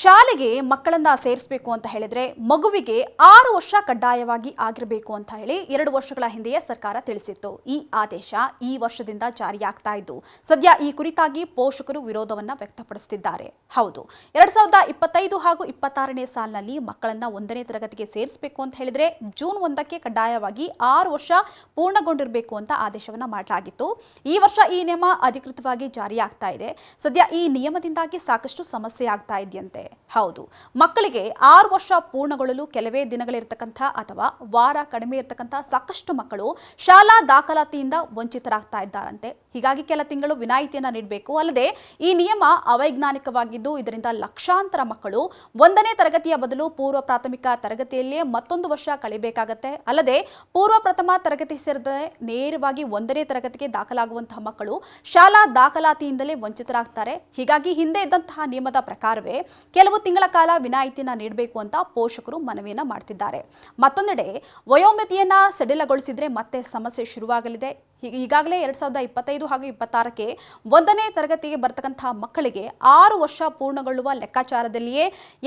ಶಾಲೆಗೆ ಮಕ್ಕಳನ್ನ ಸೇರಿಸಬೇಕು ಅಂತ ಹೇಳಿದ್ರೆ ಮಗುವಿಗೆ 6 ವರ್ಷ ಕಡ್ಡಾಯವಾಗಿ ಆಗಿರಬೇಕು ಅಂತ ಹೇಳಿ 2 ವರ್ಷಗಳ ಹಿಂದೆಯೇ ಸರ್ಕಾರ ತಿಳಿಸಿತ್ತು. ಈ ಆದೇಶ ಈ ವರ್ಷದಿಂದ ಜಾರಿಯಾಗ್ತಾ ಇದ್ದು ಸದ್ಯ ಈ ಕುರಿತಾಗಿ ಪೋಷಕರು ವಿರೋಧವನ್ನ ವ್ಯಕ್ತಪಡಿಸುತ್ತಿದ್ದಾರೆ. ಹೌದು, 2025 ಹಾಗೂ 26ನೇ ಸಾಲಿನಲ್ಲಿ ಮಕ್ಕಳನ್ನ 1ನೇ ತರಗತಿಗೆ ಸೇರಿಸಬೇಕು ಅಂತ ಹೇಳಿದ್ರೆ ಜೂನ್ 1ಕ್ಕೆ ಕಡ್ಡಾಯವಾಗಿ 6 ವರ್ಷ ಪೂರ್ಣಗೊಂಡಿರಬೇಕು ಅಂತ ಆದೇಶವನ್ನ ಮಾಡಲಾಗಿತ್ತು. ಈ ವರ್ಷ ಈ ನಿಯಮ ಅಧಿಕೃತವಾಗಿ ಜಾರಿಯಾಗ್ತಾ ಇದೆ. ಸದ್ಯ ಈ ನಿಯಮದಿಂದಾಗಿ ಸಾಕಷ್ಟು ಸಮಸ್ಯೆ ಆಗ್ತಾ ಇದೆಯಂತೆ. ಹೌದು, ಮಕ್ಕಳಿಗೆ 6 ವರ್ಷ ಪೂರ್ಣಗೊಳ್ಳಲು ಕೆಲವೇ ದಿನಗಳಿರತಕ್ಕಂಥ ಅಥವಾ ವಾರ ಕಡಿಮೆ ಇರತಕ್ಕಂಥ ಸಾಕಷ್ಟು ಮಕ್ಕಳು ಶಾಲಾ ದಾಖಲಾತಿಯಿಂದ ವಂಚಿತರಾಗ್ತಾ ಇದ್ದಾರಂತೆ. ಹೀಗಾಗಿ ಕೆಲ ತಿಂಗಳು ವಿನಾಯಿತಿಯನ್ನು ನೀಡಬೇಕು. ಅಲ್ಲದೆ ಈ ನಿಯಮ ಅವೈಜ್ಞಾನಿಕವಾಗಿದ್ದು ಇದರಿಂದ ಲಕ್ಷಾಂತರ ಮಕ್ಕಳು 1ನೇ ತರಗತಿಯ ಬದಲು ಪೂರ್ವ ಪ್ರಾಥಮಿಕ ತರಗತಿಯಲ್ಲೇ ಮತ್ತೊಂದು ವರ್ಷ ಕಳಿಬೇಕಾಗತ್ತೆ. ಅಲ್ಲದೆ ಪೂರ್ವ ಪ್ರಥಮ ತರಗತಿ ಸೇರಿದ ನೇರವಾಗಿ 1ನೇ ತರಗತಿಗೆ ದಾಖಲಾಗುವಂತಹ ಮಕ್ಕಳು ಶಾಲಾ ದಾಖಲಾತಿಯಿಂದಲೇ ವಂಚಿತರಾಗ್ತಾರೆ. ಹೀಗಾಗಿ ಹಿಂದೆ ಇದ್ದಂತಹ ನಿಯಮದ ಪ್ರಕಾರವೇ ಕೆಲವು ತಿಂಗಳ ಕಾಲ ವಿನಾಯಿತಿಯನ್ನು ನೀಡಬೇಕು ಅಂತ ಪೋಷಕರು ಮನವಿಯನ್ನ ಮಾಡ್ತಿದ್ದಾರೆ. ಮತ್ತೊಂದೆಡೆ ವಯೋಮಿತಿಯನ್ನ ಸಡಿಲಗೊಳಿಸಿದ್ರೆ ಮತ್ತೆ ಸಮಸ್ಯೆ ಶುರುವಾಗಲಿದೆ. ಈಗಾಗಲೇ 2025 ಹಾಗೂ 26ಕ್ಕೆ 1ನೇ ತರಗತಿಗೆ ಬರ್ತಕ್ಕಂತಹ ಮಕ್ಕಳಿಗೆ 6 ವರ್ಷ ಪೂರ್ಣಗೊಳ್ಳುವ ಲೆಕ್ಕಾಚಾರದಲ್ಲಿಯೇ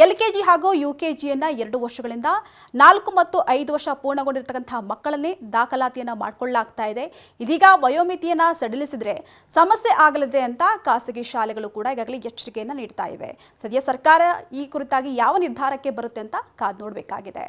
LKG ಹಾಗೂ UKGಯನ್ನ 2 ವರ್ಷಗಳಿಂದ 4 ಮತ್ತು 5 ವರ್ಷ ಪೂರ್ಣಗೊಂಡಿರ್ತಕ್ಕಂತಹ ಮಕ್ಕಳನ್ನೇ ದಾಖಲಾತಿಯನ್ನ ಮಾಡಿಕೊಳ್ಳಲಾಗ್ತಾ ಇದೆ. ಇದೀಗ ವಯೋಮಿತಿಯನ್ನ ಸಡಿಲಿಸಿದ್ರೆ ಸಮಸ್ಯೆ ಆಗಲಿದೆ ಅಂತ ಖಾಸಗಿ ಶಾಲೆಗಳು ಕೂಡ ಈಗಾಗಲೇ ಎಚ್ಚರಿಕೆಯನ್ನ ನೀಡ್ತಾ ಇವೆ. ಸದ್ಯ ಸರ್ಕಾರ ಈ ಕುರಿತಾಗಿ ಯಾವ ನಿರ್ಧಾರಕ್ಕೆ ಬರುತ್ತೆ ಅಂತ ಕಾದು ನೋಡಬೇಕಾಗಿದೆ.